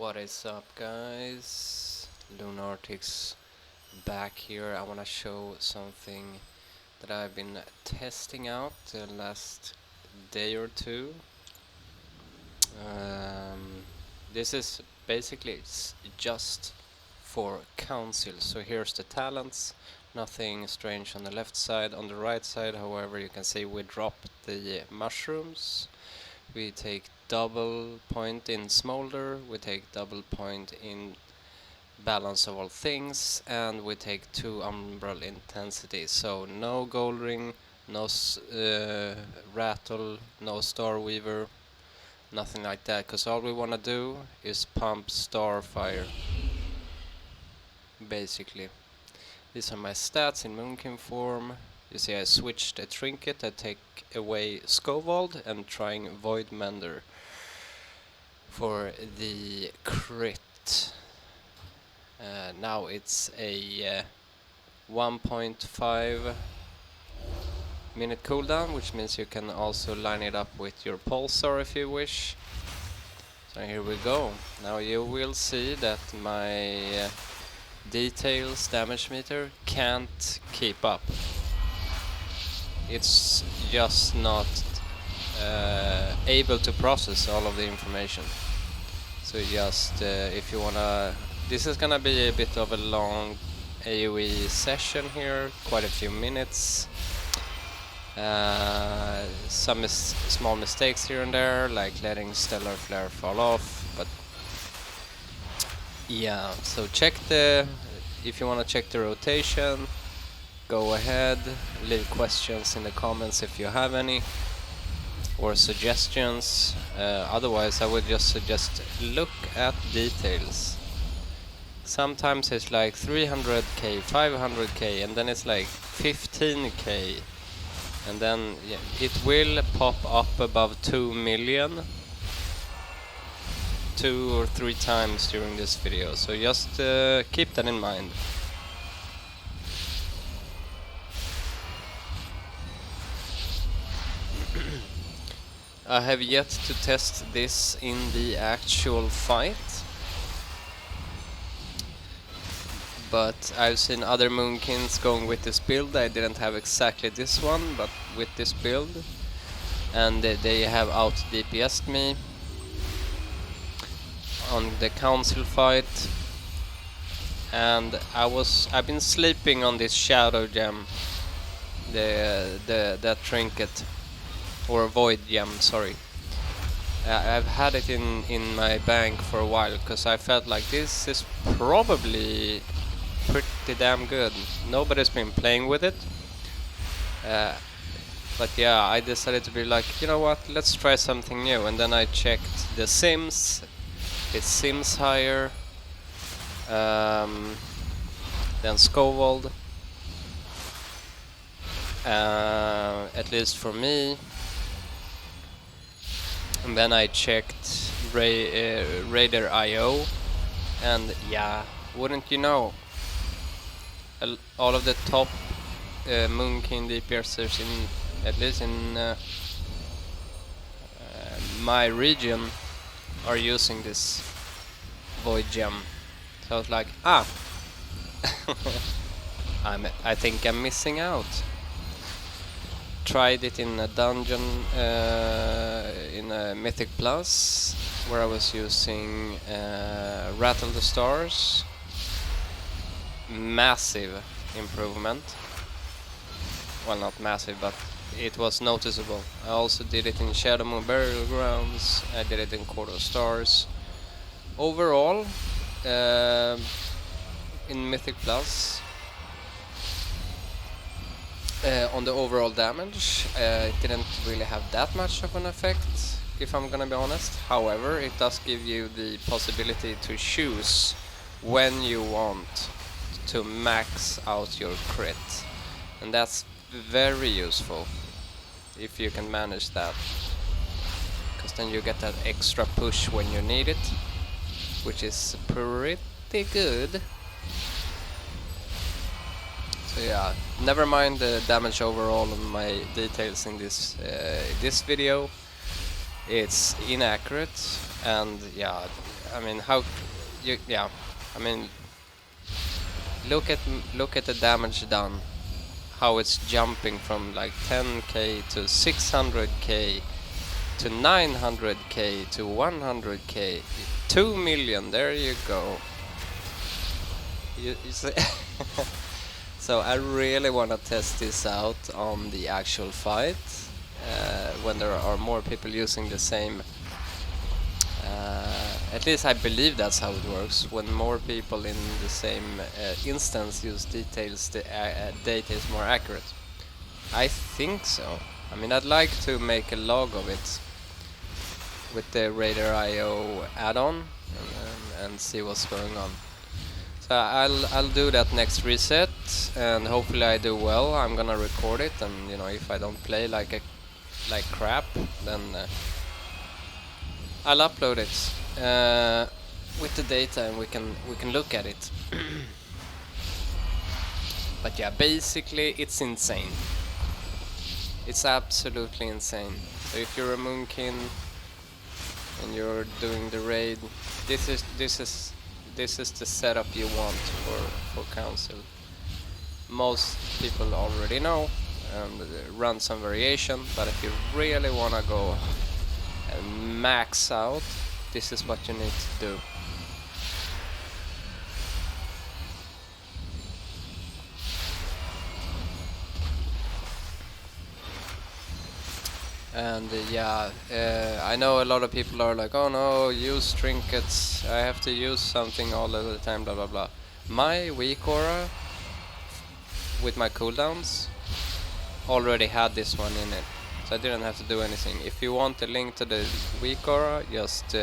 What is up, guys? Lunartic's back here. I want to show something that I've been testing out the last day or two. This is basically just for council. So here's the talents. Nothing strange on the left side. On the right side, however, you can see we drop the mushrooms. We take double point in smolder, we take double point in balance of all things, and we take 2 umbral intensity. So no gold ring, no rattle, no star weaver, nothing like that, because all we want to do is pump starfire, basically. These are my stats in Moonkin form. You see I switched a trinket, I take away Scovald and trying Void Mender for the crit. Now it's a 1.5 minute cooldown, which means you can also line it up with your pulsar if you wish. So here we go. Now you will see that my details damage meter can't keep up. It's just not able to process all of the information. So just if you wanna, this is gonna be a bit of a long AoE session here, quite a few minutes. Some small mistakes here and there, like letting Stellar Flare fall off, but yeah. So check if you wanna check the rotation, go ahead, leave questions in the comments if you have any, or suggestions. Otherwise I would just suggest look at details. Sometimes it's like 300k, 500k, and then it's like 15k, and then yeah, it will pop up above 2 million 2 or 3 times during this video, so just keep that in mind. I have yet to test this in the actual fight, but I've seen other Moonkins going with this build. I didn't have exactly this one, but with this build, and they have out DPS'd me on the council fight, and I've been sleeping on this shadow gem, that trinket. Or void gem, sorry. I've had it in my bank for a while, because I felt like this is probably pretty damn good. Nobody's been playing with it. But yeah, I decided to be like, you know what, let's try something new. And then I checked the sims. It sims higher than Scovald. At least for me. And then I checked Raider IO, and yeah, wouldn't you know, all of the top Moonkin DPSers at least in my region are using this void gem. So I was like, I think I'm missing out. Tried it in a dungeon in a Mythic Plus, where I was using Rattle the Stars. Massive improvement. Well, not massive, but it was noticeable. I also did it in Shadow Moon Burial Grounds. I did it in Court of Stars. Overall, in Mythic Plus, on the overall damage, it didn't really have that much of an effect, if I'm gonna be honest. However, it does give you the possibility to choose when you want to max out your crit, and that's very useful if you can manage that, because then you get that extra push when you need it, which is pretty good. So yeah, never mind the damage overall on my details in this video. It's inaccurate, And yeah, I mean, I mean, look at the damage done. How it's jumping from like 10k to 600k to 900k to 100k, 2 million. There you go. You see. So I really want to test this out on the actual fight when there are more people using the same. At least I believe that's how it works. When more people in the same instance use details, the data is more accurate. I think so. I mean, I'd like to make a log of it with the Radar.io add-on and see what's going on. So I'll do that next reset, and hopefully I do well. I'm gonna record it, and you know, if I don't play like crap, then I'll upload it with the data, and we can look at it. But yeah, basically it's insane. It's absolutely insane. So if you're a Moonkin and you're doing the raid, this is the setup you want for council. Most people already know and run some variation, but if you really wanna go and max out, this is what you need to do. And yeah, I know a lot of people are like, oh no, use trinkets, I have to use something all of the time, blah blah blah. My weakaura with my cooldowns already had this one in it, so I didn't have to do anything. If you want a link to the weakaura, just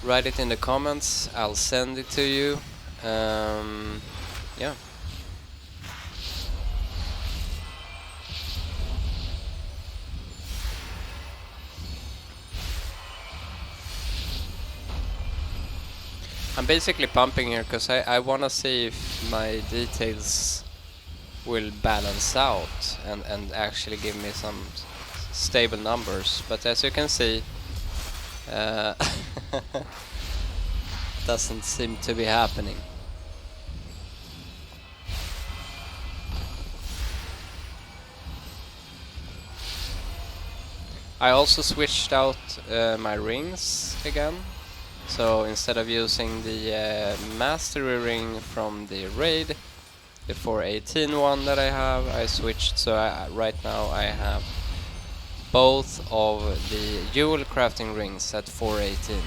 write it in the comments, I'll send it to you. Yeah. I'm basically pumping here because I want to see if my details will balance out and actually give me some stable numbers. But as you can see, doesn't seem to be happening. I also switched out my rings again. So instead of using the mastery ring from the raid, the 418 one that I have, I switched. So right now I have both of the jewel crafting rings at 418.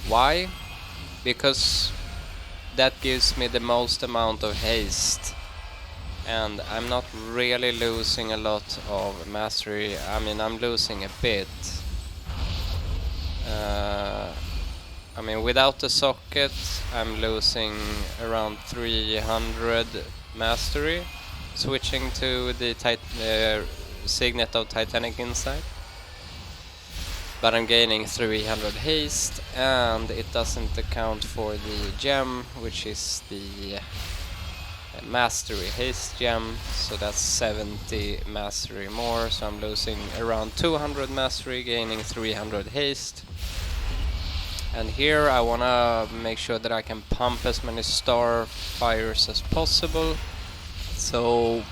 Why? Because that gives me the most amount of haste, and I'm not really losing a lot of mastery. I mean, I'm losing a bit. I mean, without the socket, I'm losing around 300 mastery, switching to the signet of Titanic Insight. But I'm gaining 300 haste, and it doesn't account for the gem, which is the mastery haste gem, so that's 70 mastery more, so I'm losing around 200 mastery, gaining 300 haste. And here I wanna make sure that I can pump as many starfires as possible, so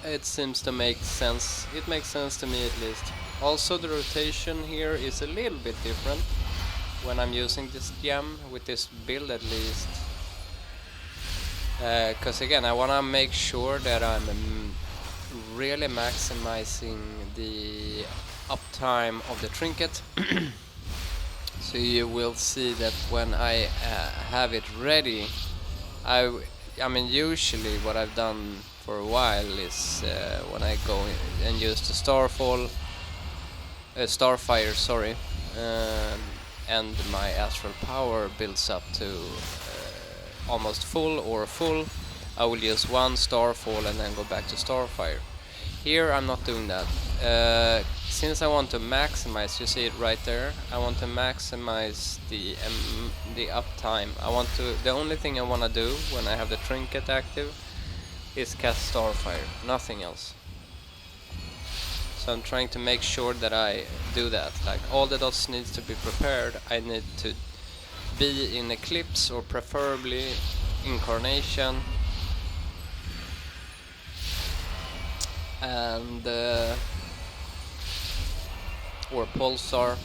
it seems to make sense. It makes sense to me at least. Also, the rotation here is a little bit different when I'm using this gem, with this build at least. Because again, I want to make sure that I'm really maximizing the uptime of the trinket. So you will see that when I have it ready, I mean, usually what I've done for a while is when I go and use the starfire, sorry, and my astral power builds up to almost full or full, I will use one starfall and then go back to starfire. Here I'm not doing that. Since I want to maximize, you see it right there, I want to maximize the uptime. The only thing I want to do when I have the trinket active is cast starfire, nothing else. So I'm trying to make sure that I do that. Like all the dots needs to be prepared. I need to be in eclipse or preferably incarnation, and or pulsar,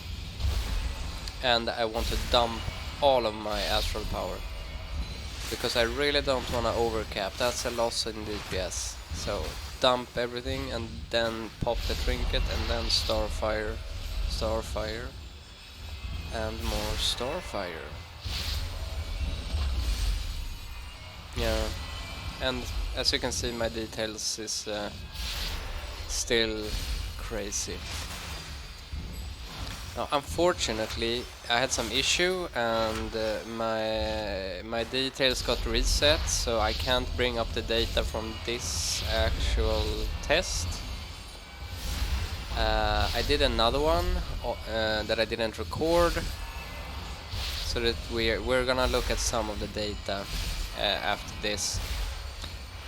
and I want to dump all of my astral power because I really don't want to overcap. That's a loss in DPS. So dump everything and then pop the trinket and then starfire, starfire, and more starfire. Yeah, and as you can see, my details is still crazy. Now, unfortunately, I had some issue and my details got reset, so I can't bring up the data from this actual test. I did another one that I didn't record, so that we're gonna look at some of the data after this.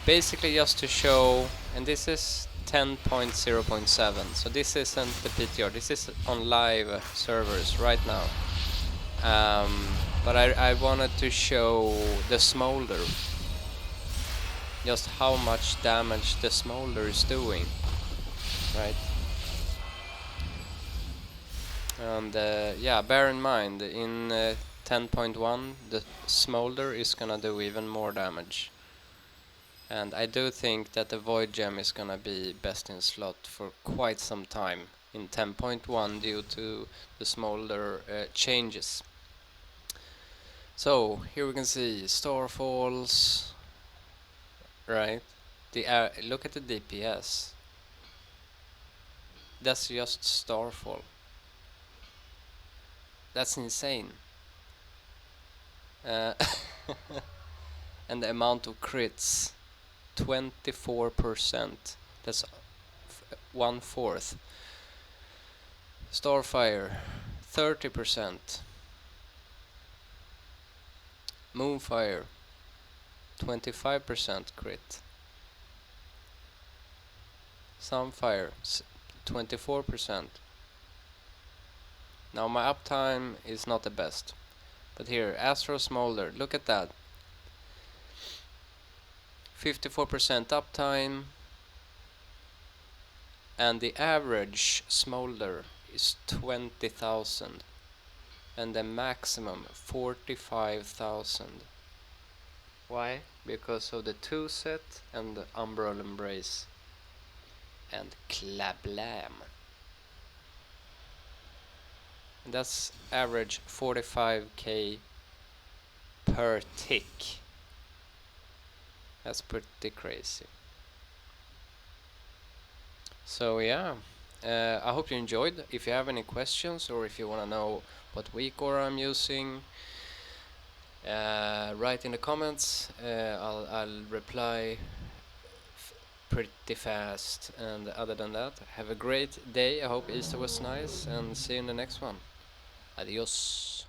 Basically, just to show, and this is 10.0.7, so this isn't the PTR, this is on live servers right now. But I wanted to show the smolder, just how much damage the smolder is doing, right? And yeah, bear in mind, in 10.1 the smolder is gonna do even more damage. And I do think that the Void Gem is gonna be best in slot for quite some time in 10.1 due to the smolder changes. So here we can see starfalls, right? Look at the DPS. That's just starfall. That's insane. And the amount of crits, 24%. That's 1/4. Starfire, 30%. Moonfire, 25% crit. Sunfire, 24%. Now my uptime is not the best, but here, Astro Smolder, look at that. 54% uptime, and the average Smolder is 20,000, and the maximum 45,000. Why? Because of the 2 set and the Umbral Embrace and Klablam. And that's average 45k per tick. That's pretty crazy. So yeah, I hope you enjoyed. If you have any questions or if you want to know what weakaura I'm using, write in the comments. I'll reply pretty fast. And other than that, have a great day. I hope Easter was nice, and see you in the next one. Adios.